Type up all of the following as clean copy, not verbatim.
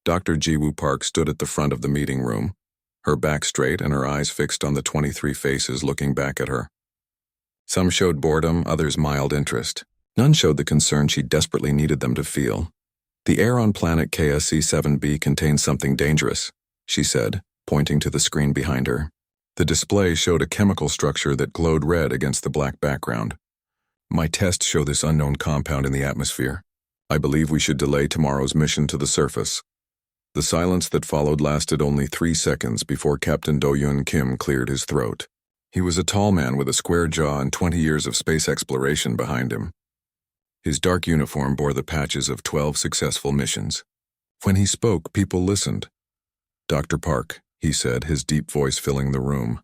Dr. Jiwoo Park stood at the front of the meeting room, her back straight and her eyes fixed on the 23 faces looking back at her. Some showed boredom, others mild interest. None showed the concern she desperately needed them to feel. "The air on planet KSC-7b contains something dangerous," she said, pointing to the screen behind her. The display showed a chemical structure that glowed red against the black background. "My tests show this unknown compound in the atmosphere. I believe we should delay tomorrow's mission to the surface." The silence that followed lasted only 3 seconds before Captain Do-Yun Kim cleared his throat. He was a tall man with a square jaw and 20 years of space exploration behind him. His dark uniform bore the patches of 12 successful missions. When he spoke, people listened. "Dr. Park," he said, his deep voice filling the room.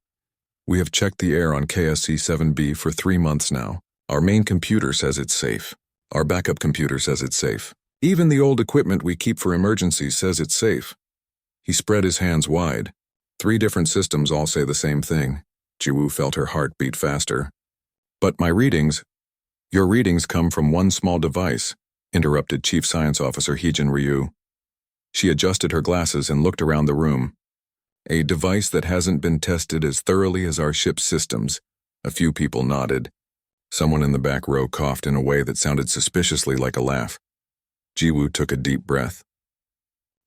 "We have checked the air on KSC-7b for 3 months now. Our main computer says it's safe. Our backup computer says it's safe. Even the old equipment we keep for emergencies says it's safe." He spread his hands wide. 3 different systems all say the same thing. Jiwoo felt her heart beat faster. "But my readings—" "Your readings come from one small device," interrupted Chief Science Officer Heejin Ryu. She adjusted her glasses and looked around the room. "A device that hasn't been tested as thoroughly as our ship's systems." A few people nodded. Someone in the back row coughed in a way that sounded suspiciously like a laugh. Jiwoo took a deep breath.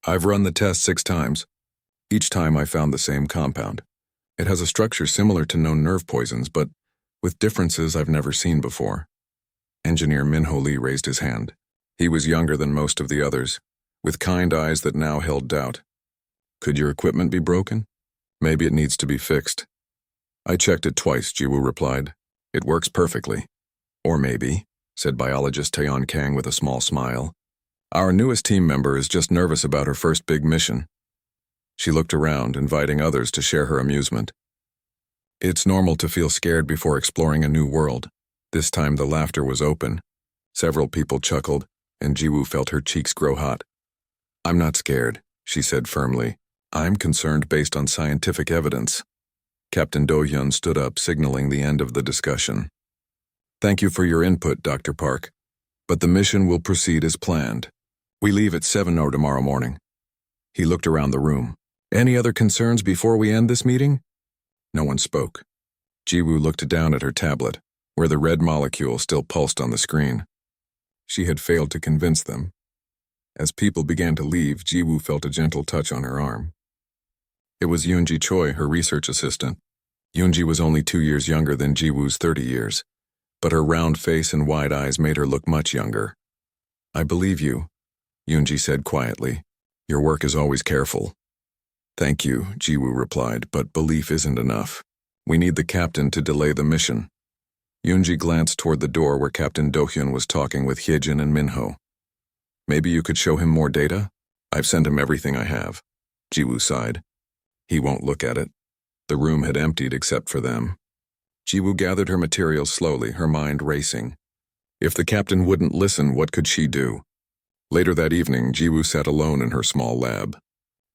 "I've run the test 6 times. Each time I found the same compound. It has a structure similar to known nerve poisons, but with differences I've never seen before." Engineer Minho Lee raised his hand. He was younger than most of the others, with kind eyes that now held doubt. "Could your equipment be broken? Maybe it needs to be fixed." "I checked it twice," Jiwoo replied. "It works perfectly." "Or maybe," said biologist Taeyeon Kang with a small smile, "our newest team member is just nervous about her first big mission." She looked around, inviting others to share her amusement. "It's normal to feel scared before exploring a new world." This time the laughter was open. Several people chuckled, and Jiwoo felt her cheeks grow hot. "I'm not scared," she said firmly. "I'm concerned based on scientific evidence." Captain Do-Hyun stood up, signaling the end of the discussion. "Thank you for your input, Dr. Park, but the mission will proceed as planned. We leave at 7 tomorrow morning." He looked around the room. "Any other concerns before we end this meeting?" No one spoke. Jiwoo looked down at her tablet, where the red molecule still pulsed on the screen. She had failed to convince them. As people began to leave, Jiwoo felt a gentle touch on her arm. It was Yoonji Choi, her research assistant. Yoonji was only 2 years younger than Jiwoo's 30 years, but her round face and wide eyes made her look much younger. "I believe you," Yoonji said quietly. "Your work is always careful." "Thank you," Jiwoo replied, "but belief isn't enough. We need the captain to delay the mission." Yoonji glanced toward the door where Captain Do-Hyun was talking with Hyejin and Minho. "Maybe you could show him more data? I've sent him everything I have." Jiwoo sighed. "He won't look at it." The room had emptied except for them. Jiwoo gathered her materials slowly, her mind racing. If the captain wouldn't listen, what could she do? Later that evening, Jiwoo sat alone in her small lab.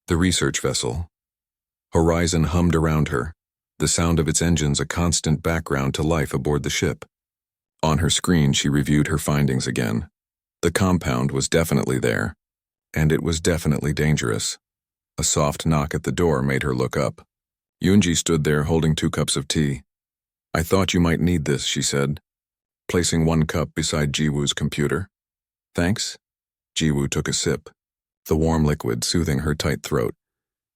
The research vessel. Horizon hummed around her, the sound of its engines a constant background to life aboard the ship. On her screen, she reviewed her findings again. The compound was definitely there, and it was definitely dangerous. A soft knock at the door made her look up. Yoonji stood there holding 2 cups of tea. "I thought you might need this," she said, placing 1 cup beside Jiwoo's computer. "Thanks." Jiwoo took a sip, the warm liquid soothing her tight throat.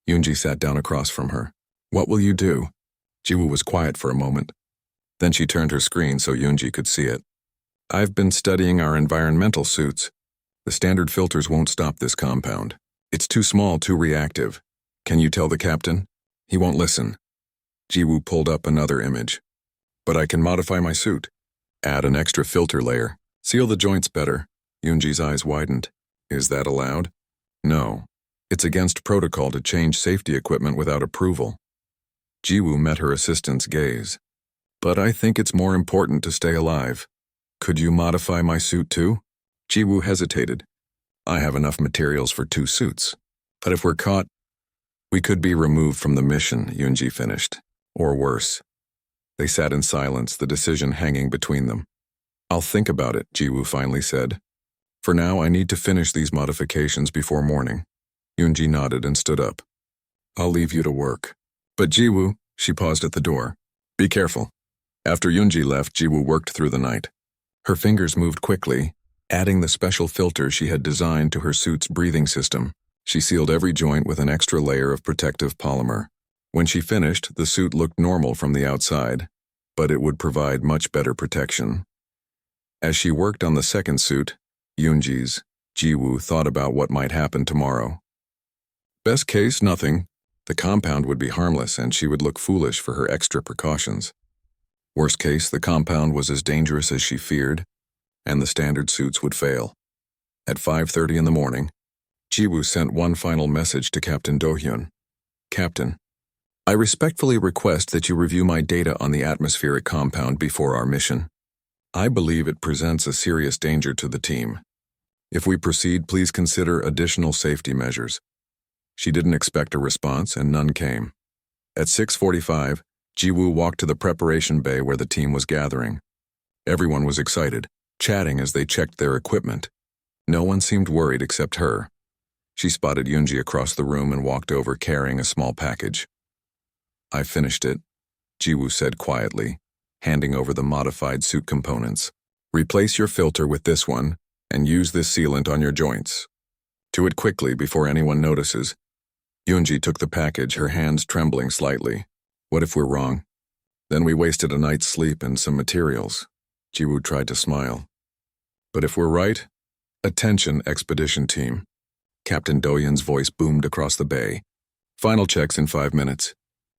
Yoonji sat down across from her. "What will you do?" Jiwoo was quiet for a moment. Then she turned her screen so Yoonji could see it. "I've been studying our environmental suits. The standard filters won't stop this compound. It's too small, too reactive. Can you tell the captain? He won't listen." Jiwoo pulled up another image. "But I can modify my suit. Add an extra filter layer. Seal the joints better." Yoonji's eyes widened. "Is that allowed?" "No. It's against protocol to change safety equipment without approval." Jiwoo met her assistant's gaze. "But I think it's more important to stay alive. Could you modify my suit too?" Jiwoo hesitated. "I have enough materials for 2 suits. But if we're caught, we could be removed from the mission," Yoonji finished. "Or worse." They sat in silence, the decision hanging between them. "I'll think about it," Jiwoo finally said. "For now, I need to finish these modifications before morning." Yoonji nodded and stood up. I'll leave you to work. But Jiwoo, she paused at the door. Be careful. After Yoonji left, Jiwoo worked through the night. Her fingers moved quickly, adding the special filter she had designed to her suit's breathing system. She sealed every joint with an extra layer of protective polymer. When she finished, the suit looked normal from the outside, but it would provide much better protection. As she worked on the second suit, Yoonji's, Jiwoo thought about what might happen tomorrow. Best case, nothing. The compound would be harmless and she would look foolish for her extra precautions. Worst case, the compound was as dangerous as she feared, and the standard suits would fail. At 5:30 in the morning, Jiwoo sent one final message to Captain Do-hyun. Captain, I respectfully request that you review my data on the atmospheric compound before our mission. I believe it presents a serious danger to the team. If we proceed, please consider additional safety measures. She didn't expect a response, and none came. At 6:45, Jiwoo walked to the preparation bay where the team was gathering. Everyone was excited, chatting as they checked their equipment. No one seemed worried except her. She spotted Yoonji across the room and walked over carrying a small package. I finished it, Jiwoo said quietly, handing over the modified suit components. Replace your filter with this one, and use this sealant on your joints. Do it quickly before anyone notices. Yoonji took the package, her hands trembling slightly. What if we're wrong? Then we wasted a night's sleep and some materials. Jiwoo tried to smile. But if we're right, attention, expedition team. Captain Do-hyun's voice boomed across the bay. Final checks in 5 minutes.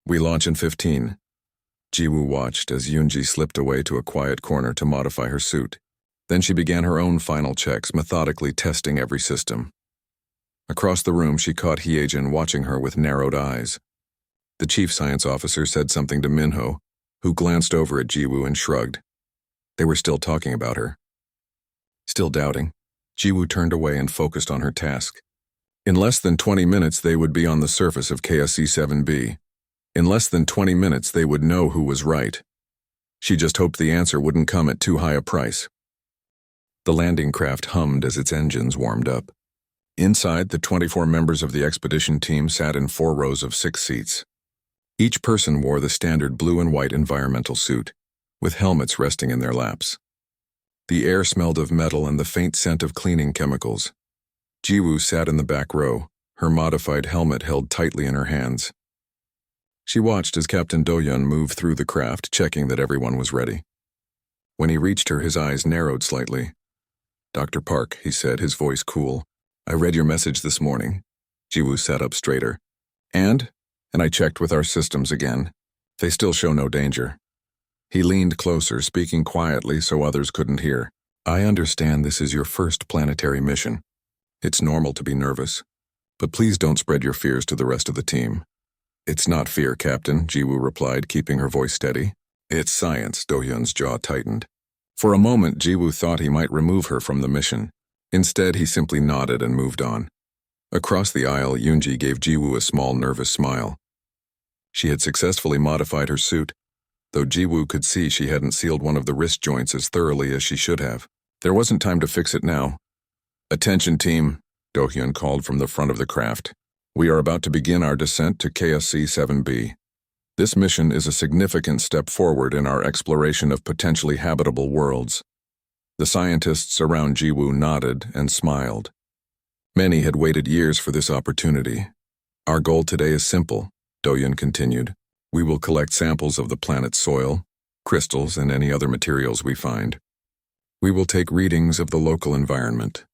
We launch in 15. Jiwoo watched as Yoonji slipped away to a quiet corner to modify her suit. Then she began her own final checks, methodically testing every system. Across the room, she caught Hyejin watching her with narrowed eyes. The chief science officer said something to Minho, who glanced over at Jiwoo and shrugged. They were still talking about her. Still doubting, Jiwoo turned away and focused on her task. In less than 20 minutes, they would be on the surface of KSC-7B. In less than 20 minutes, they would know who was right. She just hoped the answer wouldn't come at too high a price. The landing craft hummed as its engines warmed up. Inside, the 24 members of the expedition team sat in 4 rows of 6 seats. Each person wore the standard blue and white environmental suit, with helmets resting in their laps. The air smelled of metal and the faint scent of cleaning chemicals. Jiwoo sat in the back row, her modified helmet held tightly in her hands. She watched as Captain Do-hyun moved through the craft, checking that everyone was ready. When he reached her, his eyes narrowed slightly. Dr. Park, he said, his voice cool. I read your message this morning. Jiwoo sat up straighter. And I checked with our systems again. They still show no danger. He leaned closer, speaking quietly so others couldn't hear. I understand this is your first planetary mission. It's normal to be nervous, but please don't spread your fears to the rest of the team. It's not fear, Captain, Jiwoo replied, keeping her voice steady. It's science, Do-hyun's jaw tightened. For a moment, Jiwoo thought he might remove her from the mission. Instead, he simply nodded and moved on. Across the aisle, Yoonji gave Jiwoo a small, nervous smile. She had successfully modified her suit, though Jiwoo could see she hadn't sealed one of the wrist joints as thoroughly as she should have. There wasn't time to fix it now. Attention, team, Do-hyun called from the front of the craft. We are about to begin our descent to KSC-7B. This mission is a significant step forward in our exploration of potentially habitable worlds. The scientists around Jiwoo nodded and smiled. Many had waited years for this opportunity. Our goal today is simple, Do-hyun continued. We will collect samples of the planet's soil, crystals, and any other materials we find. We will take readings of the local environment.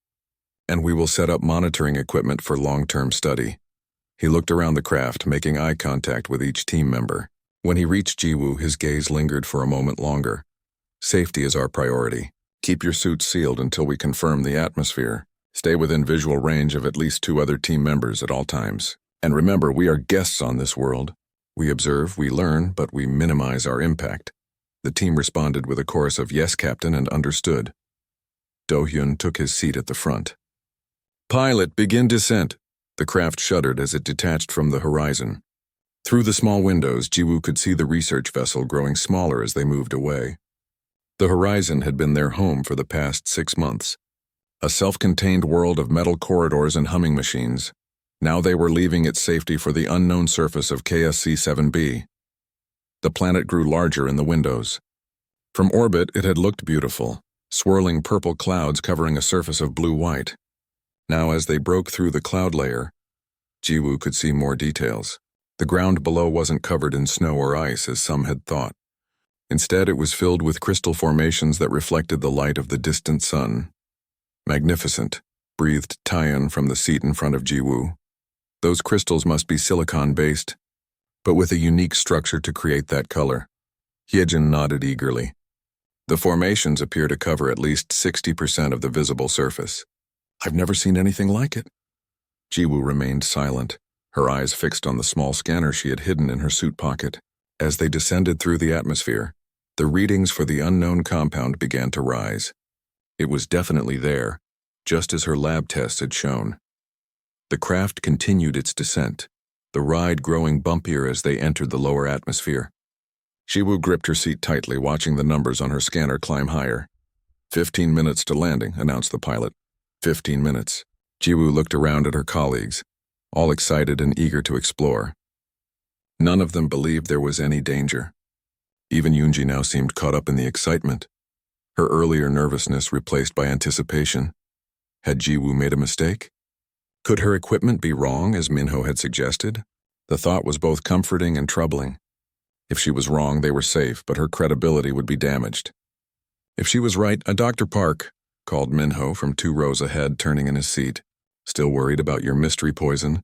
And we will set up monitoring equipment for long-term study. He looked around the craft, making eye contact with each team member. When he reached Jiwoo, his gaze lingered for a moment longer. Safety is our priority. Keep your suits sealed until we confirm the atmosphere. Stay within visual range of at least 2 other team members at all times. And remember, we are guests on this world. We observe, we learn, but we minimize our impact. The team responded with a chorus of yes, Captain, and understood. Do-hyun took his seat at the front. Pilot, begin descent. The craft shuddered as it detached from the horizon. Through the small windows, Jiwoo could see the research vessel growing smaller as they moved away. The horizon had been their home for the past 6 months. A self-contained world of metal corridors and humming machines. Now they were leaving its safety for the unknown surface of KSC-7b. The planet grew larger in the windows. From orbit, it had looked beautiful, swirling purple clouds covering a surface of blue-white. Now, as they broke through the cloud layer, Jiwoo could see more details. The ground below wasn't covered in snow or ice, as some had thought. Instead, it was filled with crystal formations that reflected the light of the distant sun. Magnificent, breathed Taeyeon from the seat in front of Jiwoo. Those crystals must be silicon-based, but with a unique structure to create that color. Hyejin nodded eagerly. The formations appear to cover at least 60% of the visible surface. I've never seen anything like it. Jiwoo remained silent, her eyes fixed on the small scanner she had hidden in her suit pocket. As they descended through the atmosphere, the readings for the unknown compound began to rise. It was definitely there, just as her lab tests had shown. The craft continued its descent, the ride growing bumpier as they entered the lower atmosphere. Jiwoo gripped her seat tightly, watching the numbers on her scanner climb higher. 15 minutes to landing, announced the pilot. 15 minutes. Jiwoo looked around at her colleagues, all excited and eager to explore. None of them believed there was any danger. Even Yoonji now seemed caught up in the excitement, her earlier nervousness replaced by anticipation. Had Jiwoo made a mistake? Could her equipment be wrong, as Minho had suggested? The thought was both comforting and troubling. If she was wrong, they were safe, but her credibility would be damaged. If she was right, Dr. Park, called Minho from 2 rows ahead, turning in his seat. Still worried about your mystery poison?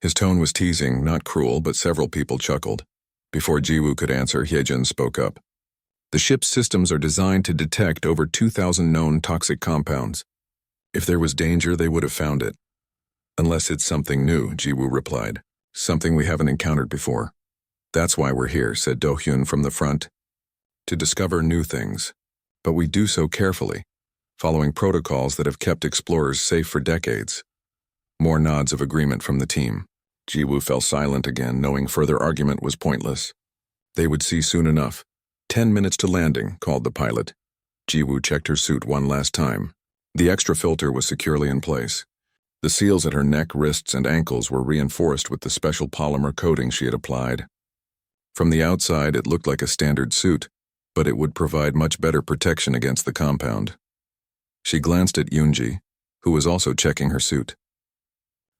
His tone was teasing, not cruel, but several people chuckled. Before Jiwoo could answer, Hyejin spoke up. The ship's systems are designed to detect over 2,000 known toxic compounds. If there was danger, they would have found it. Unless it's something new, Jiwoo replied. Something we haven't encountered before. That's why we're here, said Do-hyun from the front. To discover new things. But we do so carefully, following protocols that have kept explorers safe for decades. More nods of agreement from the team. Jiwoo fell silent again, knowing further argument was pointless. They would see soon enough. 10 minutes to landing, called the pilot. Jiwoo checked her suit one last time. The extra filter was securely in place. The seals at her neck, wrists, and ankles were reinforced with the special polymer coating she had applied. From the outside, it looked like a standard suit, but it would provide much better protection against the compound. She glanced at Yoonji, who was also checking her suit.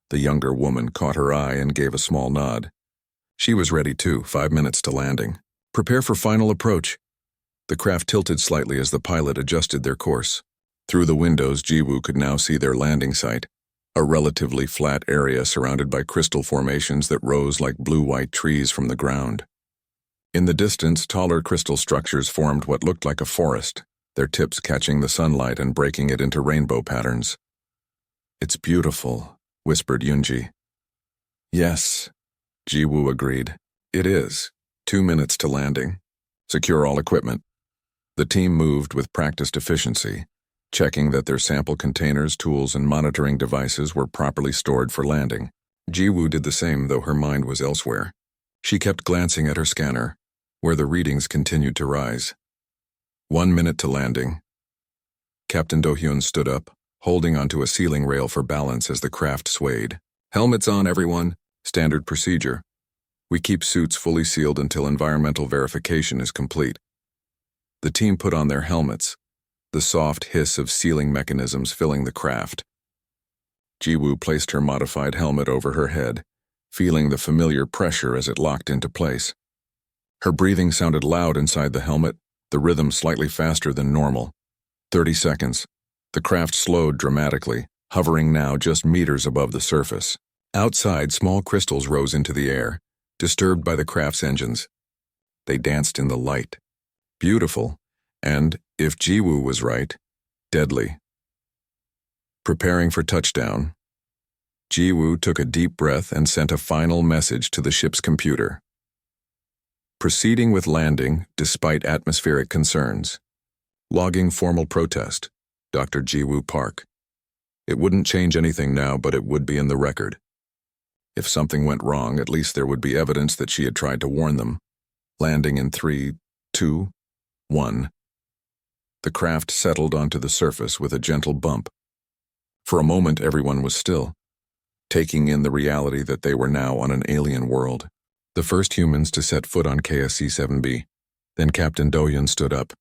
The younger woman caught her eye and gave a small nod. She was ready too, 5 minutes to landing. Prepare for final approach. The craft tilted slightly as the pilot adjusted their course. Through the windows, Jiwoo could now see their landing site, a relatively flat area surrounded by crystal formations that rose like blue-white trees from the ground. In the distance, taller crystal structures formed what looked like a forest, their tips catching the sunlight and breaking it into rainbow patterns. It's beautiful, whispered Yoonji. Yes, Jiwoo agreed. It is. 2 minutes to landing. Secure all equipment. The team moved with practiced efficiency, checking that their sample containers, tools, and monitoring devices were properly stored for landing. Jiwoo did the same, though her mind was elsewhere. She kept glancing at her scanner, where the readings continued to rise. 1 minute to landing. Captain Do-hyun stood up, holding onto a ceiling rail for balance as the craft swayed. Helmets on, everyone. Standard procedure. We keep suits fully sealed until environmental verification is complete. The team put on their helmets, the soft hiss of sealing mechanisms filling the craft. Jiwoo placed her modified helmet over her head, feeling the familiar pressure as it locked into place. Her breathing sounded loud inside the helmet, the rhythm slightly faster than normal. 30 seconds. The craft slowed dramatically, hovering now just meters above the surface. Outside, small crystals rose into the air, disturbed by the craft's engines. They danced in the light. Beautiful, and, if Jiwoo was right, deadly. Preparing for touchdown, Jiwoo took a deep breath and sent a final message to the ship's computer. Proceeding with landing despite atmospheric concerns. Logging formal protest, Dr. Jiwoo Park. It wouldn't change anything now, but it would be in the record. If something went wrong, at least there would be evidence that she had tried to warn them. Landing in 3, 2, 1. The craft settled onto the surface with a gentle bump. For a moment, everyone was still. taking in the reality that they were now on an alien world. The first humans to set foot on KSC-7B. Then Captain Do-hyun stood up,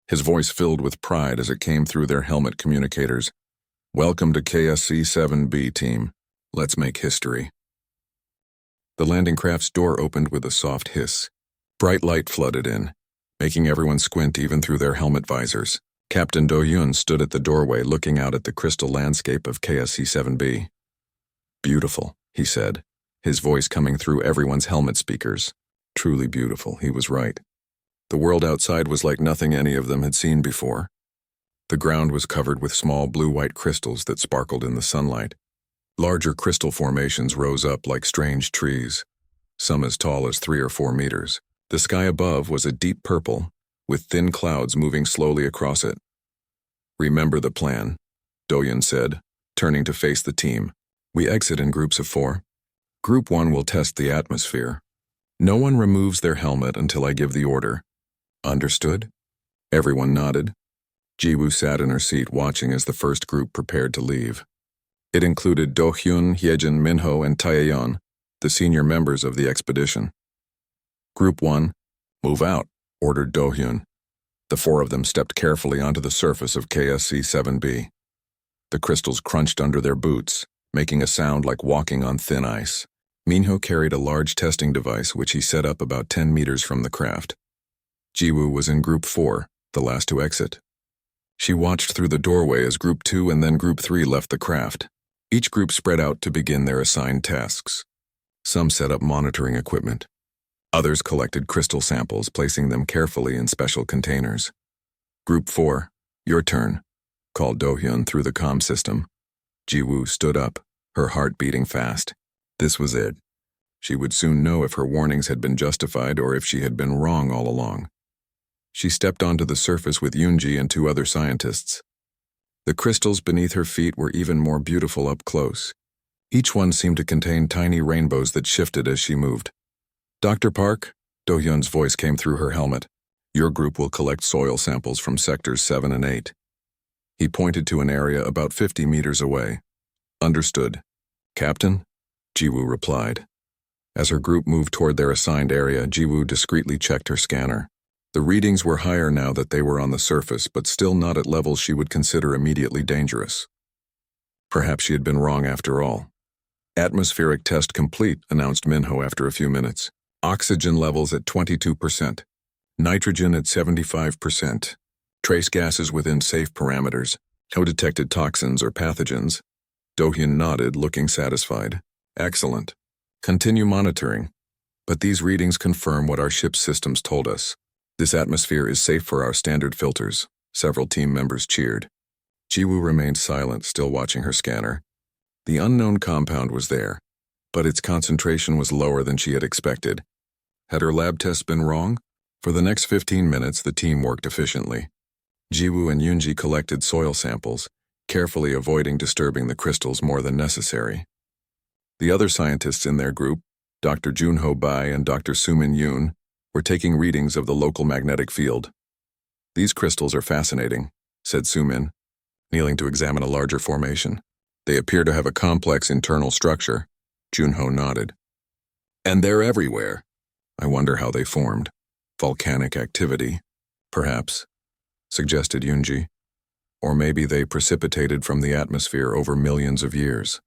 his voice filled with pride as it came through their helmet communicators. "Welcome to KSC-7B, team. Let's make history." The landing craft's door opened with a soft hiss. Bright light flooded in, making everyone squint even through their helmet visors. Captain Do-hyun stood at the doorway looking out at the crystal landscape of KSC-7B. "Beautiful," he said, his voice coming through everyone's helmet speakers. Truly beautiful, he was right. The world outside was like nothing any of them had seen before. The ground was covered with small blue-white crystals that sparkled in the sunlight. Larger crystal formations rose up like strange trees, some as tall as 3 or 4 meters. The sky above was a deep purple, with thin clouds moving slowly across it. "Remember the plan," Do-hyun said, turning to face the team. "We exit in groups of 4. Group 1 will test the atmosphere. No one removes their helmet until I give the order. Understood?" Everyone nodded. Ji-woo sat in her seat watching as the first group prepared to leave. It included Do-hyun, Hyejin, Minho, and Taeyeon, the senior members of the expedition. "Group 1, move out," ordered Do-hyun. The 4 of them stepped carefully onto the surface of KSC-7B. The crystals crunched under their boots, making a sound like walking on thin ice. Minho carried a large testing device which he set up about 10 meters from the craft. Ji-woo was in Group 4, the last to exit. She watched through the doorway as Group 2 and then Group 3 left the craft. Each group spread out to begin their assigned tasks. Some set up monitoring equipment. Others collected crystal samples, placing them carefully in special containers. "Group 4, your turn," called Do-hyun through the comm system. Ji-woo stood up, her heart beating fast. This was it. She would soon know if her warnings had been justified or if she had been wrong all along. She stepped onto the surface with Yoonji and 2 other scientists. The crystals beneath her feet were even more beautiful up close. Each one seemed to contain tiny rainbows that shifted as she moved. "Dr. Park," Do-hyun's voice came through her helmet. "Your group will collect soil samples from sectors 7 and 8. He pointed to an area about 50 meters away. "Understood, Captain," Ji-woo replied. As her group moved toward their assigned area, Ji-woo discreetly checked her scanner. The readings were higher now that they were on the surface, but still not at levels she would consider immediately dangerous. Perhaps she had been wrong after all. "Atmospheric test complete," announced Minho after a few minutes. "Oxygen levels at 22%. Nitrogen at 75%. Trace gases within safe parameters. No detected toxins or pathogens." Do-hyun nodded, looking satisfied. "Excellent. Continue monitoring. But these readings confirm what our ship's systems told us. This atmosphere is safe for our standard filters." Several team members cheered. Ji-woo remained silent, still watching her scanner. The unknown compound was there, but its concentration was lower than she had expected. Had her lab tests been wrong? For the next 15 minutes, the team worked efficiently. Ji-woo and Yoonji collected soil samples, carefully avoiding disturbing the crystals more than necessary. The other scientists in their group, Dr. Junho Bai and Dr. Sumin Yoon, were taking readings of the local magnetic field. "These crystals are fascinating," said Sumin, kneeling to examine a larger formation. "They appear to have a complex internal structure." Junho nodded. "And they're everywhere. I wonder how they formed. Volcanic activity, perhaps," suggested Yoonji. "Or maybe they precipitated from the atmosphere over millions of years."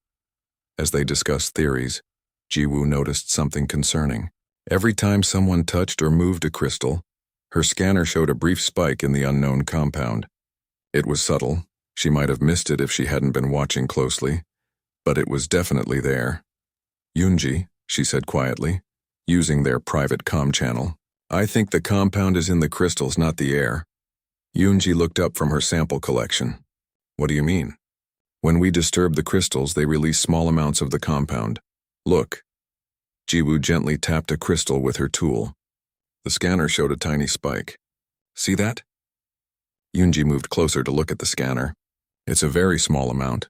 As they discussed theories, Ji-woo noticed something concerning. Every time someone touched or moved a crystal, her scanner showed a brief spike in the unknown compound. It was subtle. She might have missed it if she hadn't been watching closely, but it was definitely there. "Yoonji," she said quietly, using their private comm channel, "I think the compound is in the crystals, not the air." Yoonji looked up from her sample collection. "What do you mean?" "When we disturb the crystals, they release small amounts of the compound. Look." Ji-woo gently tapped a crystal with her tool. The scanner showed a tiny spike. "See that?" Yoonji moved closer to look at the scanner. "It's a very small amount."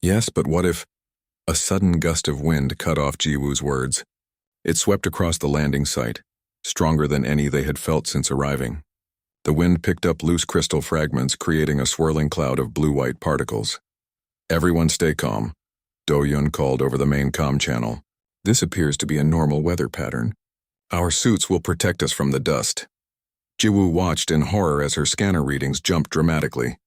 "Yes, but what if—" A sudden gust of wind cut off Ji-woo's words. It swept across the landing site, stronger than any they had felt since arriving. The wind picked up loose crystal fragments, creating a swirling cloud of blue-white particles. "Everyone stay calm," Do-Yun called over the main comm channel. "This appears to be a normal weather pattern. Our suits will protect us from the dust." Jiwoo watched in horror as her scanner readings jumped dramatically.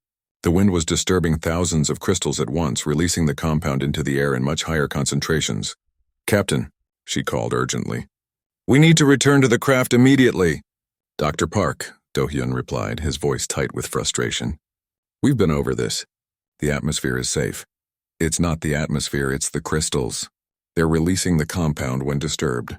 The wind was disturbing thousands of crystals at once, releasing the compound into the air in much higher concentrations. "Captain," she called urgently. "We need to return to the craft immediately." "Dr. Park," Do-Hyun replied, his voice tight with frustration. "We've been over this. The atmosphere is safe." "It's not the atmosphere, it's the crystals. They're releasing the compound when disturbed."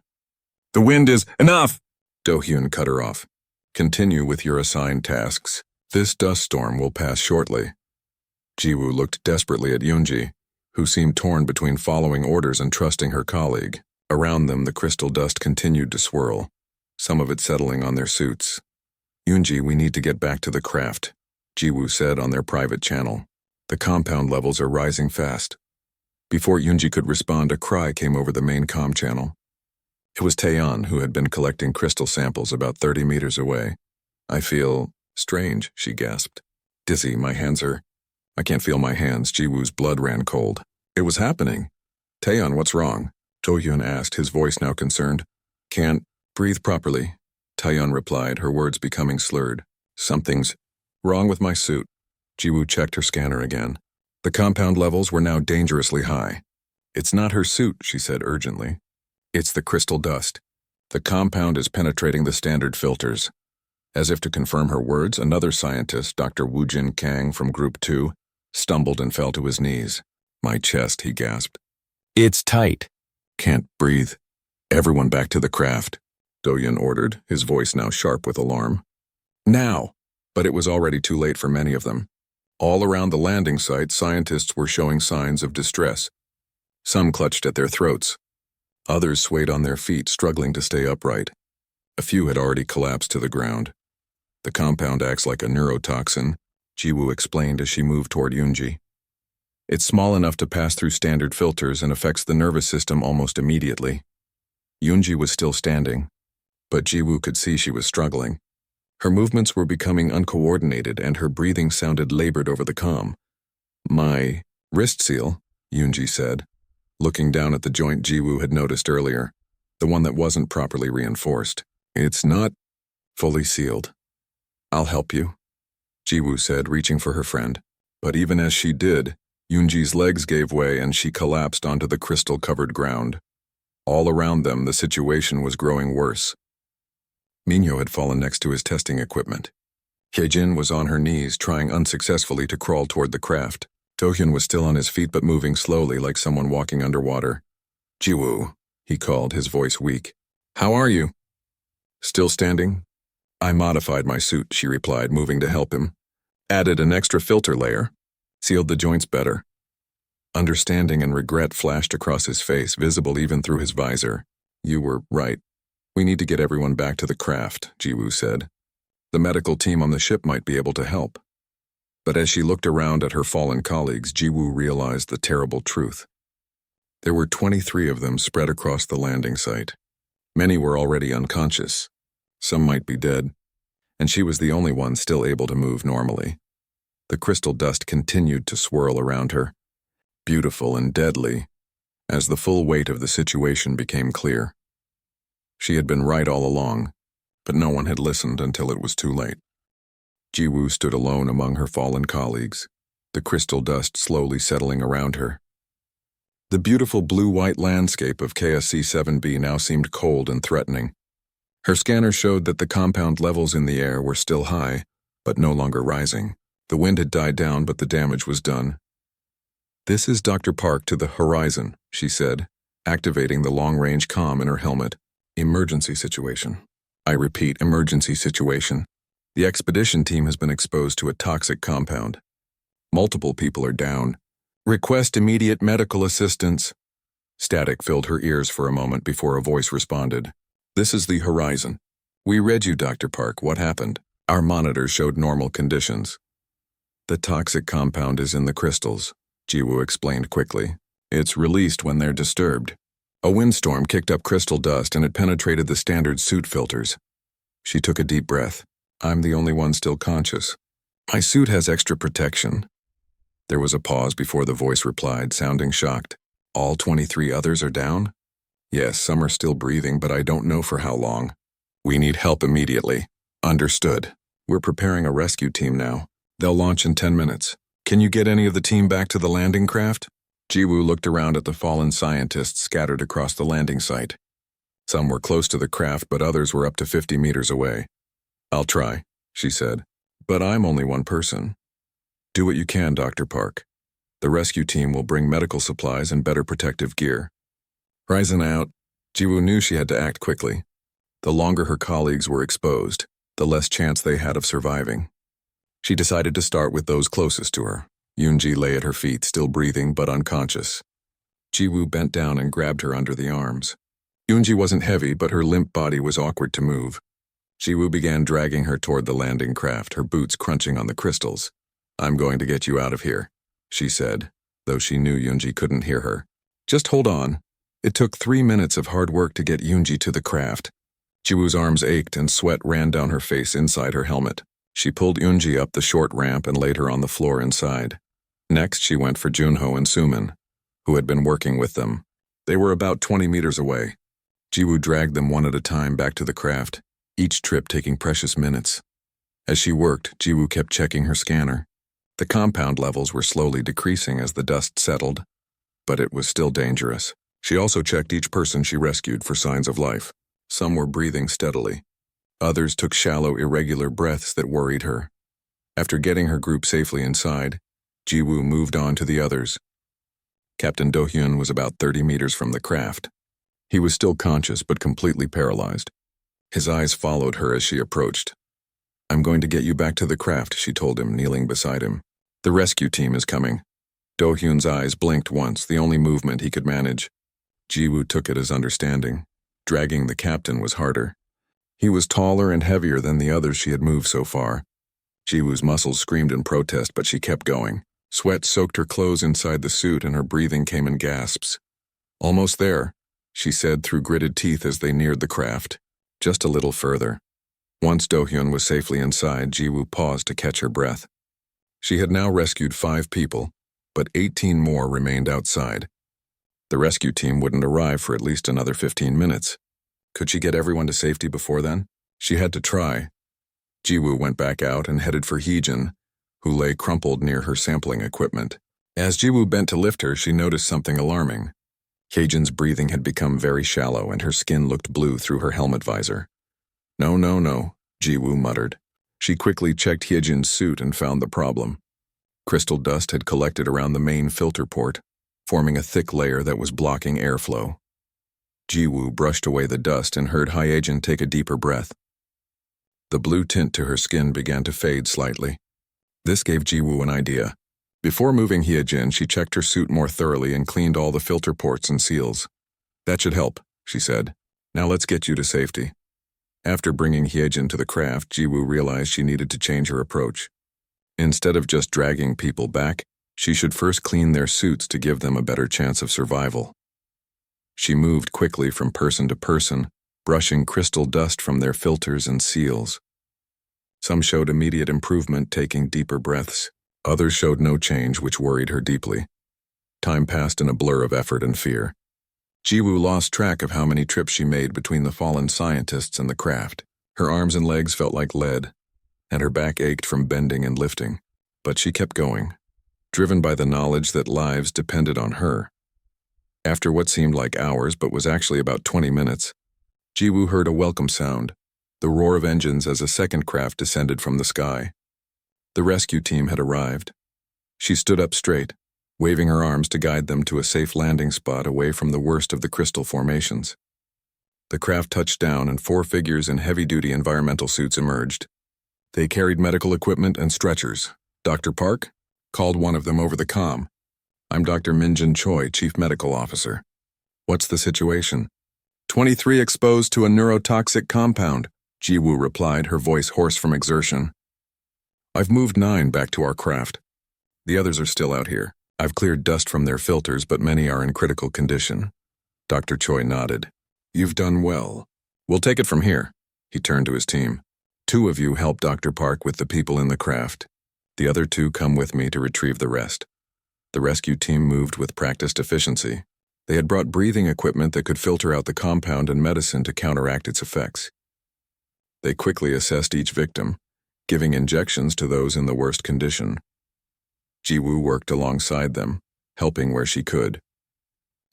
"The wind is enough!" Do-Hyun cut her off. "Continue with your assigned tasks. This dust storm will pass shortly." Jiwoo looked desperately at Yoonji, who seemed torn between following orders and trusting her colleague. Around them, the crystal dust continued to swirl, some of it settling on their suits. "Yoonji, we need to get back to the craft," Jiwoo said on their private channel. "The compound levels are rising fast." Before Yoonji could respond, a cry came over the main comm channel. It was Taeyeon, who had been collecting crystal samples about 30 meters away. "I feel strange," she gasped. "Dizzy, my hands are... I can't feel my hands." Jiwoo's blood ran cold. "It was happening." "Taeyeon, what's wrong?" Do-Hyun asked, his voice now concerned. "Can't breathe properly," Taeyeon replied, her words becoming slurred. "Something's wrong with my suit." Jiwoo checked her scanner again. The compound levels were now dangerously high. "It's not her suit," she said urgently. "It's the crystal dust. The compound is penetrating the standard filters." As if to confirm her words, another scientist, Dr. Woojin Kang from Group 2, stumbled and fell to his knees. "My chest," he gasped. "It's tight." "Can't breathe." "Everyone back to the craft," Do-Hyun ordered, his voice now sharp with alarm. "Now!" But it was already too late for many of them. All around the landing site, scientists were showing signs of distress. Some clutched at their throats. Others swayed on their feet, struggling to stay upright. A few had already collapsed to the ground. "The compound acts like a neurotoxin," Jiwoo explained as she moved toward Yoonji. "It's small enough to pass through standard filters and affects the nervous system almost immediately." Yoonji was still standing, but Jiwoo could see she was struggling. Her movements were becoming uncoordinated and her breathing sounded labored over the comm. "My wrist seal," Yoonji said, looking down at the joint Jiwoo had noticed earlier, the one that wasn't properly reinforced. "It's not fully sealed." "I'll help you," Jiwoo said, reaching for her friend. But even as she did, Yoonji's legs gave way and she collapsed onto the crystal-covered ground. All around them, the situation was growing worse. Minyo had fallen next to his testing equipment. Hyejin was on her knees, trying unsuccessfully to crawl toward the craft. Do-Hyun was still on his feet but moving slowly like someone walking underwater. "Jiwoo," he called, his voice weak. "How are you?" "Still standing?" "I modified my suit," she replied, moving to help him. "Added an extra filter layer. Sealed the joints better." Understanding and regret flashed across his face, visible even through his visor. "You were right. We need to get everyone back to the craft," Jiwoo said. "The medical team on the ship might be able to help." But as she looked around at her fallen colleagues, Jiwoo realized the terrible truth. There were 23 of them spread across the landing site. Many were already unconscious. Some might be dead, and she was the only one still able to move normally. The crystal dust continued to swirl around her, beautiful and deadly, as the full weight of the situation became clear. She had been right all along, but no one had listened until it was too late. Jiwoo stood alone among her fallen colleagues, the crystal dust slowly settling around her. The beautiful blue-white landscape of KSC-7B now seemed cold and threatening. Her scanner showed that the compound levels in the air were still high, but no longer rising. The wind had died down, but the damage was done. "This is Dr. Park to the horizon," she said, activating the long-range comm in her helmet. "Emergency situation. I repeat, emergency situation. The expedition team has been exposed to a toxic compound. Multiple people are down. Request immediate medical assistance." Static filled her ears for a moment before a voice responded. "This is the horizon. We read you, Dr. Park. What happened?" "Our monitors showed normal conditions." "The toxic compound is in the crystals," Jiwoo explained quickly. "It's released when they're disturbed. A windstorm kicked up crystal dust and it penetrated the standard suit filters." She took a deep breath. "I'm the only one still conscious. My suit has extra protection." There was a pause before the voice replied, sounding shocked. All 23 others are down? Yes, some are still breathing, but I don't know for how long. We need help immediately. Understood. We're preparing a rescue team now. They'll launch in 10 minutes. Can you get any of the team back to the landing craft? Jiwoo looked around at the fallen scientists scattered across the landing site. Some were close to the craft, but others were up to 50 meters away. I'll try, she said. But I'm only one person. Do what you can, Dr. Park. The rescue team will bring medical supplies and better protective gear. Rising out, Jiwoo knew she had to act quickly. The longer her colleagues were exposed, the less chance they had of surviving. She decided to start with those closest to her. Yoonji lay at her feet, still breathing but unconscious. Jiwoo bent down and grabbed her under the arms. Yoonji wasn't heavy, but her limp body was awkward to move. Jiwoo began dragging her toward the landing craft, her boots crunching on the crystals. I'm going to get you out of here, she said, though she knew Yoonji couldn't hear her. Just hold on. It took 3 minutes of hard work to get Yoonji to the craft. Jiwoo's arms ached and sweat ran down her face inside her helmet. She pulled Yoonji up the short ramp and laid her on the floor inside. Next, she went for Junho and Sumin, who had been working with them. They were about 20 meters away. Jiwoo dragged them one at a time back to the craft, each trip taking precious minutes. As she worked, Jiwoo kept checking her scanner. The compound levels were slowly decreasing as the dust settled, but it was still dangerous. She also checked each person she rescued for signs of life. Some were breathing steadily. Others took shallow, irregular breaths that worried her. After getting her group safely inside, Jiwoo moved on to the others. Captain Do-hyun was about 30 meters from the craft. He was still conscious but completely paralyzed. His eyes followed her as she approached. I'm going to get you back to the craft, she told him, kneeling beside him. The rescue team is coming. Do-hyun's eyes blinked once, the only movement he could manage. Jiwoo took it as understanding. Dragging the captain was harder. He was taller and heavier than the others she had moved so far. Jiwoo's muscles screamed in protest, but she kept going. Sweat soaked her clothes inside the suit and her breathing came in gasps. Almost there, she said through gritted teeth as they neared the craft. Just a little further. Once Do-hyun was safely inside, Jiwoo paused to catch her breath. She had now rescued 5 people, but 18 more remained outside. The rescue team wouldn't arrive for at least another 15 minutes. Could she get everyone to safety before then? She had to try. Jiwoo went back out and headed for Heejin, who lay crumpled near her sampling equipment. As Jiwoo bent to lift her, she noticed something alarming. Heejin's breathing had become very shallow and her skin looked blue through her helmet visor. No, Jiwoo muttered. She quickly checked Heejin's suit and found the problem. Crystal dust had collected around the main filter port, forming a thick layer that was blocking airflow. Jiwoo brushed away the dust and heard Hyejin take a deeper breath. The blue tint to her skin began to fade slightly. This gave Jiwoo an idea. Before moving Hyejin, she checked her suit more thoroughly and cleaned all the filter ports and seals. That should help, she said. Now let's get you to safety. After bringing Hyejin to the craft, Jiwoo realized she needed to change her approach. Instead of just dragging people back, she should first clean their suits to give them a better chance of survival. She moved quickly from person to person, brushing crystal dust from their filters and seals. Some showed immediate improvement, taking deeper breaths. Others showed no change, which worried her deeply. Time passed in a blur of effort and fear. Jiwoo lost track of how many trips she made between the fallen scientists and the craft. Her arms and legs felt like lead, and her back ached from bending and lifting. But she kept going, driven by the knowledge that lives depended on her. After what seemed like hours but was actually about 20 minutes, Jiwoo heard a welcome sound, the roar of engines as a second craft descended from the sky. The rescue team had arrived. She stood up straight, waving her arms to guide them to a safe landing spot away from the worst of the crystal formations. The craft touched down and 4 figures in heavy-duty environmental suits emerged. They carried medical equipment and stretchers. Dr. Park called one of them over the comm. I'm Dr. Minjin Choi, Chief Medical Officer. What's the situation? 23 exposed to a neurotoxic compound, Jiwoo replied, her voice hoarse from exertion. I've moved 9 back to our craft. The others are still out here. I've cleared dust from their filters, but many are in critical condition. Dr. Choi nodded. You've done well. We'll take it from here. He turned to his team. 2 of you help Dr. Park with the people in the craft. The other 2 come with me to retrieve the rest. The rescue team moved with practiced efficiency. They had brought breathing equipment that could filter out the compound and medicine to counteract its effects. They quickly assessed each victim, giving injections to those in the worst condition. Jiwoo worked alongside them, helping where she could.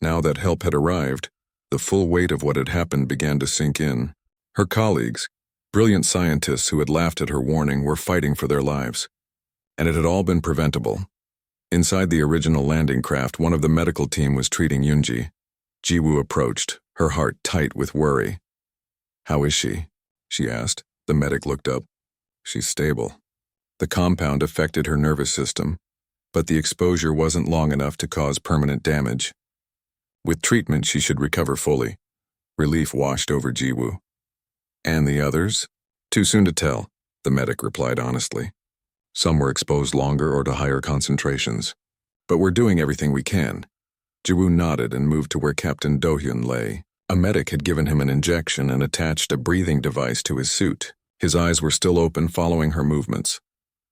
Now that help had arrived, the full weight of what had happened began to sink in. Her colleagues, brilliant scientists who had laughed at her warning, were fighting for their lives. And it had all been preventable. Inside the original landing craft, one of the medical team was treating Yoonji. Jiwoo approached, her heart tight with worry. "How is she?" she asked. The medic looked up. "She's stable." The compound affected her nervous system, but the exposure wasn't long enough to cause permanent damage. With treatment, she should recover fully. Relief washed over Jiwoo. "And the others?" "Too soon to tell," the medic replied honestly. "Some were exposed longer or to higher concentrations. But we're doing everything we can." Jiwoo nodded and moved to where Captain Do-hyun lay. A medic had given him an injection and attached a breathing device to his suit. His eyes were still open, following her movements.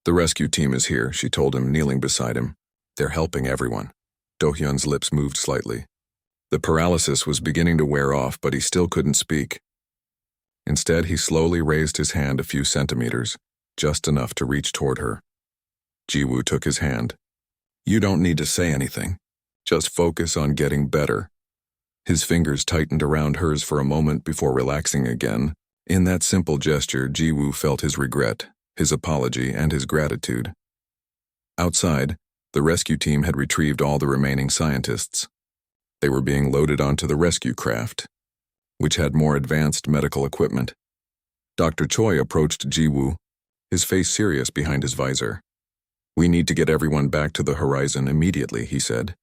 "The rescue team is here," she told him, kneeling beside him. "They're helping everyone." Do-hyun's lips moved slightly. The paralysis was beginning to wear off, but he still couldn't speak. Instead, he slowly raised his hand a few centimeters, just enough to reach toward her. Jiwoo took his hand. "You don't need to say anything. Just focus on getting better." His fingers tightened around hers for a moment before relaxing again. In that simple gesture, Jiwoo felt his regret, his apology, and his gratitude. Outside, the rescue team had retrieved all the remaining scientists. They were being loaded onto the rescue craft, which had more advanced medical equipment. Dr. Choi approached Jiwoo, his face serious behind his visor. "We need to get everyone back to the horizon immediately," he said.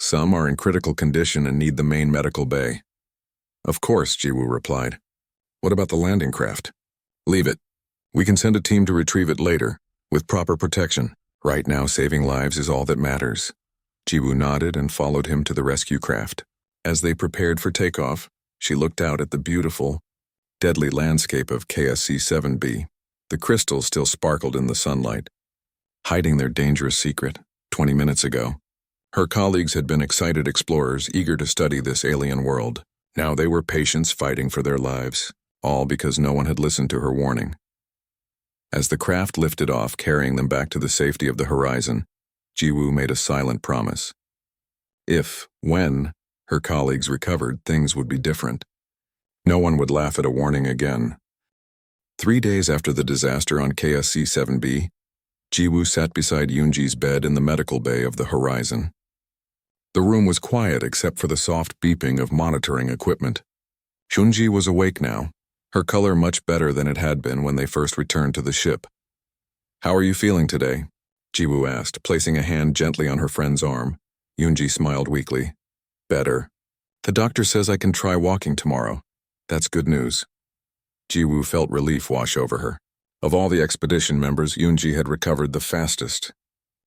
"Some are in critical condition and need the main medical bay." "Of course," Jiwoo replied. "What about the landing craft?" "Leave it. We can send a team to retrieve it later, with proper protection. Right now, saving lives is all that matters." Jiwoo nodded and followed him to the rescue craft. As they prepared for takeoff, she looked out at the beautiful, deadly landscape of KSC-7B. The crystals still sparkled in the sunlight, hiding their dangerous secret. 20 minutes ago, her colleagues had been excited explorers eager to study this alien world. Now they were patients fighting for their lives, all because no one had listened to her warning. As the craft lifted off, carrying them back to the safety of the horizon, Jiwoo made a silent promise. When her colleagues recovered, things would be different. No one would laugh at a warning again. 3 days after the disaster on KSC-7B, Jiwoo sat beside Yoonji's bed in the medical bay of the horizon. The room was quiet except for the soft beeping of monitoring equipment. Yoonji was awake now, her color much better than it had been when they first returned to the ship. "How are you feeling today?" Jiwoo asked, placing a hand gently on her friend's arm. Yoonji smiled weakly. "Better. The doctor says I can try walking tomorrow. That's good news." Jiwoo felt relief wash over her. Of all the expedition members, Yoonji had recovered the fastest.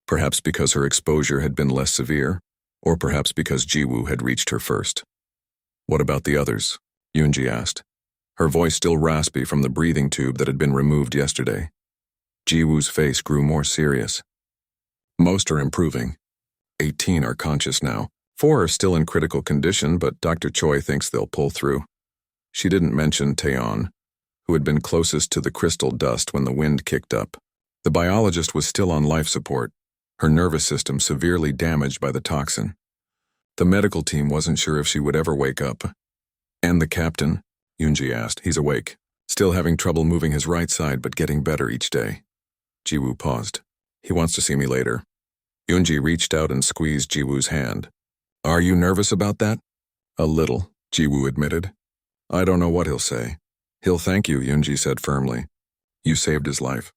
Perhaps because her exposure had been less severe, or perhaps because Jiwoo had reached her first. "What about the others?" Yoonji asked, her voice still raspy from the breathing tube that had been removed yesterday. Jiwoo's face grew more serious. "Most are improving. 18 are conscious now. 4 are still in critical condition, but Dr. Choi thinks they'll pull through." She didn't mention Taeyeon, who had been closest to the crystal dust when the wind kicked up. The biologist was still on life support, her nervous system severely damaged by the toxin. The medical team wasn't sure if she would ever wake up. "And the captain?" Yoonji asked. "He's awake, still having trouble moving his right side but getting better each day." Jiwoo paused. "He wants to see me later." Yoonji reached out and squeezed Jiwoo's hand. "Are you nervous about that?" "A little," Jiwoo admitted. "I don't know what he'll say." "He'll thank you," Yoonji said firmly. "You saved his life."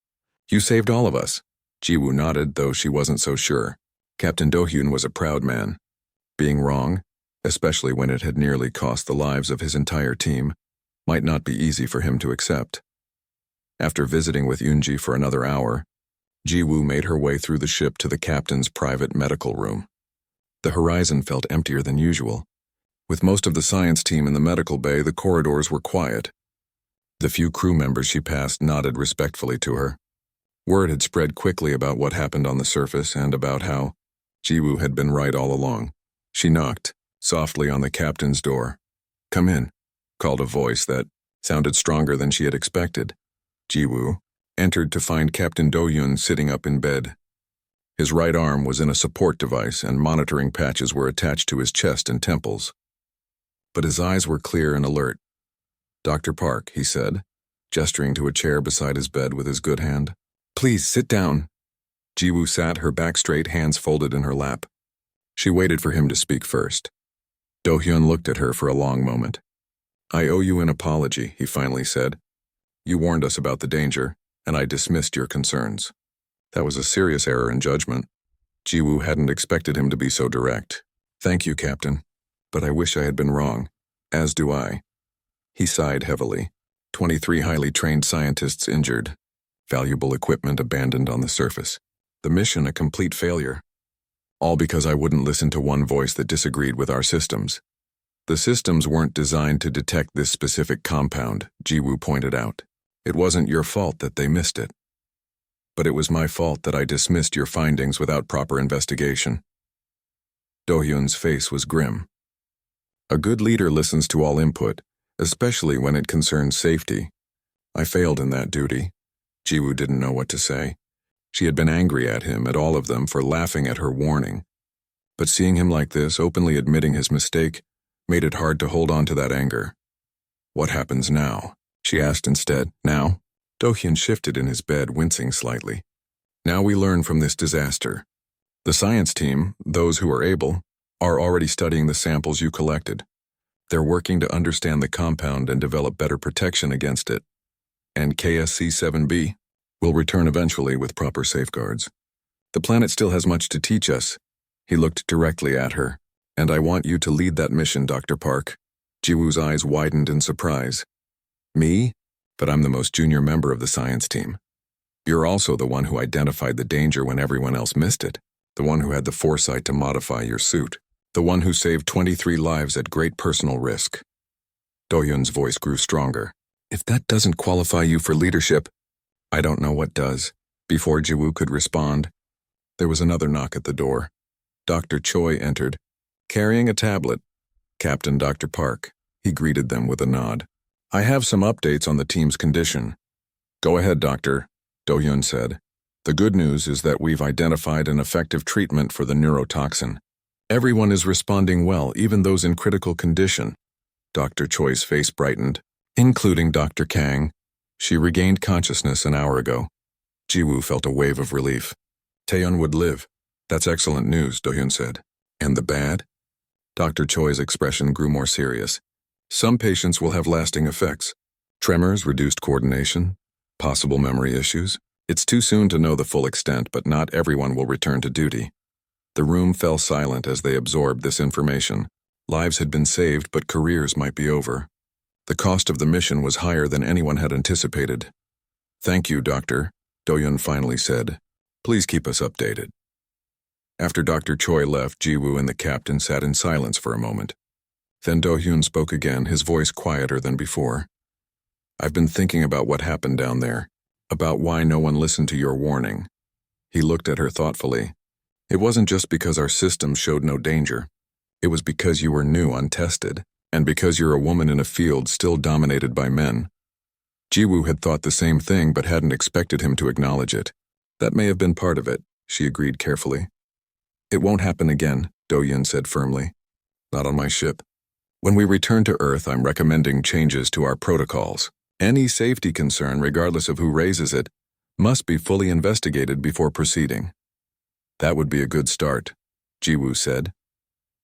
"You saved all of us." Jiwoo nodded, though she wasn't so sure. Captain Do-hyun was a proud man. Being wrong, especially when it had nearly cost the lives of his entire team, might not be easy for him to accept. After visiting with Yoonji for another hour, Jiwoo made her way through the ship to the captain's private medical room. The horizon felt emptier than usual. With most of the science team in the medical bay, the corridors were quiet. The few crew members she passed nodded respectfully to her. Word had spread quickly about what happened on the surface and about how Jiwoo had been right all along. She knocked, softly on the captain's door. "Come in," called a voice that sounded stronger than she had expected. Jiwoo entered to find Captain Do-hyun sitting up in bed. His right arm was in a support device and monitoring patches were attached to his chest and temples. But his eyes were clear and alert. "Dr. Park," he said, gesturing to a chair beside his bed with his good hand. "Please, sit down." Jiwoo sat, her back straight, hands folded in her lap. She waited for him to speak first. Do-hyun looked at her for a long moment. "I owe you an apology," he finally said. "You warned us about the danger, and I dismissed your concerns. That was a serious error in judgment." Jiwoo hadn't expected him to be so direct. "Thank you, Captain, but I wish I had been wrong. As do I." He sighed heavily. 23 highly trained scientists injured. Valuable equipment abandoned on the surface. The mission a complete failure. All because I wouldn't listen to one voice that disagreed with our systems. "The systems weren't designed to detect this specific compound," Jiwoo pointed out. "It wasn't your fault that they missed it. But it was my fault that I dismissed your findings without proper investigation." Do-hyun's face was grim. "A good leader listens to all input, especially when it concerns safety. I failed in that duty." Jiwoo didn't know what to say. She had been angry at him, at all of them, for laughing at her warning. But seeing him like this, openly admitting his mistake, made it hard to hold on to that anger. "What happens now?" she asked instead. "Now?" Do-hyun shifted in his bed, wincing slightly. "Now we learn from this disaster. The science team, those who are able, are already studying the samples you collected. They're working to understand the compound and develop better protection against it. And KSC-7B will return eventually with proper safeguards. The planet still has much to teach us." He looked directly at her. "And I want you to lead that mission, Dr. Park." Jiwoo's eyes widened in surprise. "Me? But I'm the most junior member of the science team. You're also the one who identified the danger when everyone else missed it, the one who had the foresight to modify your suit, the one who saved 23 lives at great personal risk." Do-hyun's voice grew stronger. "If that doesn't qualify you for leadership, I don't know what does." Before Jiwoo could respond, there was another knock at the door. Dr. Choi entered, carrying a tablet. "Captain Dr. Park," he greeted them with a nod. "I have some updates on the team's condition." "Go ahead, Doctor," Do-hyun said. "The good news is that we've identified an effective treatment for the neurotoxin. Everyone is responding well, even those in critical condition." Dr. Choi's face brightened, including Dr. Kang. She regained consciousness an hour ago. Jiwoo felt a wave of relief. "Taeyeon would live. That's excellent news," Do-hyun said. "And the bad?" Dr. Choi's expression grew more serious. "Some patients will have lasting effects. Tremors, reduced coordination, possible memory issues. It's too soon to know the full extent, but not everyone will return to duty." The room fell silent as they absorbed this information. Lives had been saved, but careers might be over. The cost of the mission was higher than anyone had anticipated. "Thank you, Doctor," Do-hyun finally said. "Please keep us updated." After Dr. Choi left, Jiwoo and the captain sat in silence for a moment. Then Do-hyun spoke again, his voice quieter than before. "I've been thinking about what happened down there, about why no one listened to your warning." He looked at her thoughtfully. "It wasn't just because our systems showed no danger. It was because you were new, untested, and because you're a woman in a field still dominated by men." Jiwoo had thought the same thing but hadn't expected him to acknowledge it. "That may have been part of it," she agreed carefully. "It won't happen again," Do-hyun said firmly. "Not on my ship. When we return to Earth, I'm recommending changes to our protocols. Any safety concern, regardless of who raises it, must be fully investigated before proceeding." "That would be a good start," Jiwoo said.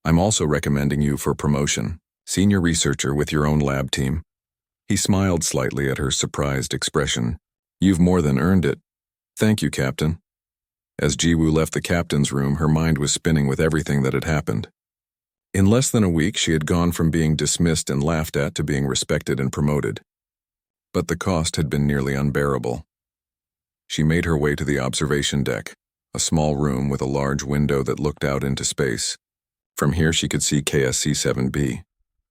"I'm also recommending you for promotion, senior researcher with your own lab team." He smiled slightly at her surprised expression. "You've more than earned it." "Thank you, Captain." As Jiwoo left the captain's room, her mind was spinning with everything that had happened. In less than a week, she had gone from being dismissed and laughed at to being respected and promoted. But the cost had been nearly unbearable. She made her way to the observation deck, a small room with a large window that looked out into space. From here she could see KSC-7B,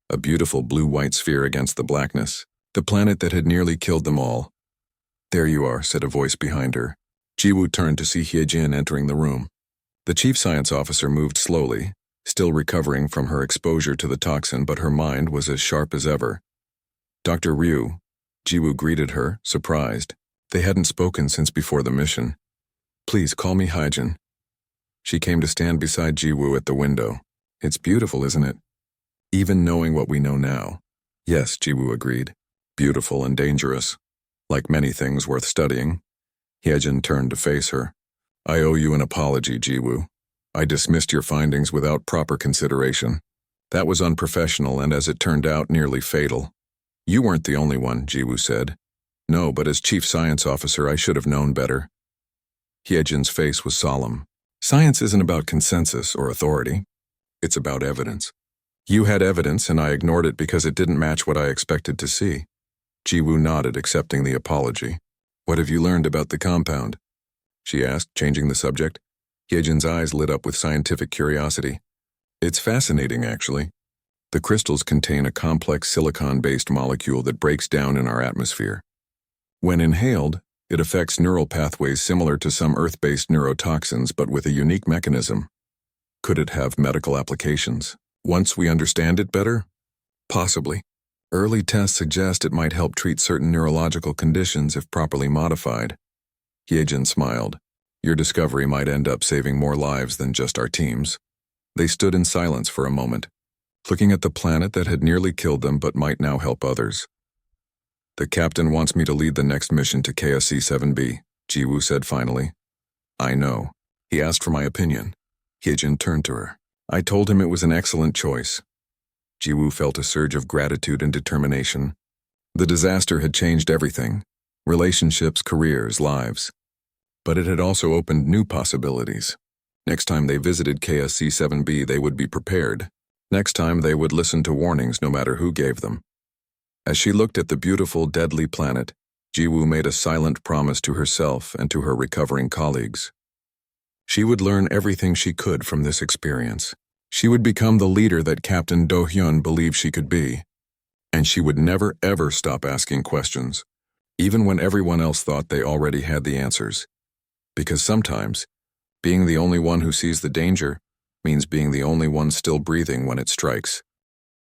a beautiful blue-white sphere against the blackness, the planet that had nearly killed them all. "There you are," said a voice behind her. Jiwoo turned to see Hyejin entering the room. The chief science officer moved slowly, still recovering from her exposure to the toxin, but her mind was as sharp as ever. Dr. Ryu, Jiwoo greeted her, surprised. They hadn't spoken since before the mission. Please call me Hyjin. She came to stand beside Jiwoo at the window. It's beautiful, isn't it? Even knowing what we know now. Yes, Jiwoo agreed. Beautiful and dangerous. Like many things worth studying. Hyejin turned to face her. I owe you an apology, Jiwoo. I dismissed your findings without proper consideration. That was unprofessional and, as it turned out, nearly fatal. You weren't the only one, Jiwoo said. No, but as chief science officer, I should have known better. Hyejin's face was solemn. Science isn't about consensus or authority. It's about evidence. You had evidence and I ignored it because it didn't match what I expected to see. Jiwoo nodded, accepting the apology. What have you learned about the compound? She asked, changing the subject. Hyejin's eyes lit up with scientific curiosity. It's fascinating, actually. The crystals contain a complex silicon-based molecule that breaks down in our atmosphere. When inhaled, it affects neural pathways similar to some Earth-based neurotoxins, but with a unique mechanism. Could it have medical applications? Once we understand it better? Possibly. Early tests suggest it might help treat certain neurological conditions if properly modified. Hyejin smiled. Your discovery might end up saving more lives than just our team's. They stood in silence for a moment, looking at the planet that had nearly killed them but might now help others. The captain wants me to lead the next mission to KSC-7B, Jiwoo said finally. I know. He asked for my opinion. Hyejin turned to her. I told him it was an excellent choice. Jiwoo felt a surge of gratitude and determination. The disaster had changed everything. Relationships, careers, lives. But it had also opened new possibilities. Next time they visited KSC-7B, they would be prepared. Next time they would listen to warnings no matter who gave them. As she looked at the beautiful, deadly planet, Jiwoo made a silent promise to herself and to her recovering colleagues. She would learn everything she could from this experience. She would become the leader that Captain Do-hyun believed she could be. And she would never ever stop asking questions, even when everyone else thought they already had the answers. Because sometimes, being the only one who sees the danger means being the only one still breathing when it strikes.